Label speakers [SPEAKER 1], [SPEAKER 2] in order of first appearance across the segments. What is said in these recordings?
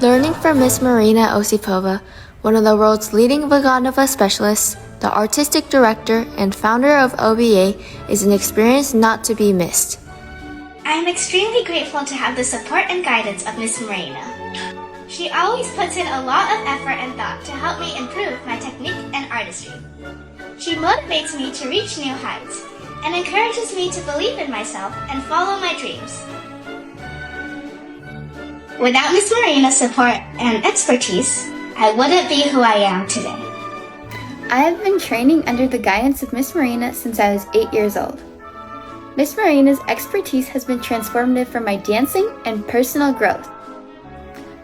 [SPEAKER 1] Learning from Miss Marina Osipova, one of the world's leading Vaganova specialists, the artistic director and founder of OBA, is an experience not to be missed.
[SPEAKER 2] I am extremely grateful to have the support and guidance of Miss Marina. She always puts in a lot of effort and thought to help me improve my technique and artistry. She motivates me to reach new heights and encourages me to believe in myself and follow my dreams. Without Miss Marina's support and expertise, I wouldn't be who I am today.
[SPEAKER 3] I have been training under the guidance of Miss Marina since I was 8 years old. Miss Marina's expertise has been transformative for my dancing and personal growth.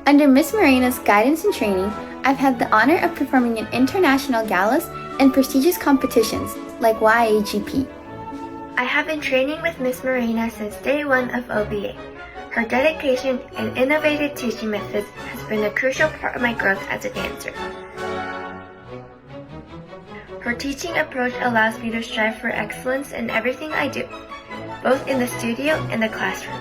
[SPEAKER 3] Under Miss Marina's guidance and training, I've had the honor of performing in international galas and prestigious competitions like YAGP. I have been training with Miss Marina since day one of OBA. Her dedication and innovative teaching methods has been a crucial part of my growth as a dancer. Her teaching approach allows me to strive for excellence in everything I do, both in the studio and the classroom.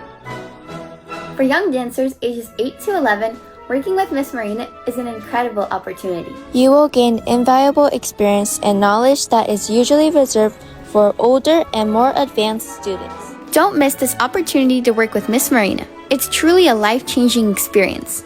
[SPEAKER 3] For young dancers ages 8 to 11, working with Miss Marina is an incredible opportunity.
[SPEAKER 1] You will gain invaluable experience and knowledge that is usually reserved for older and more advanced students.
[SPEAKER 3] Don't miss this opportunity to work with Miss Marina. It's truly a life-changing experience.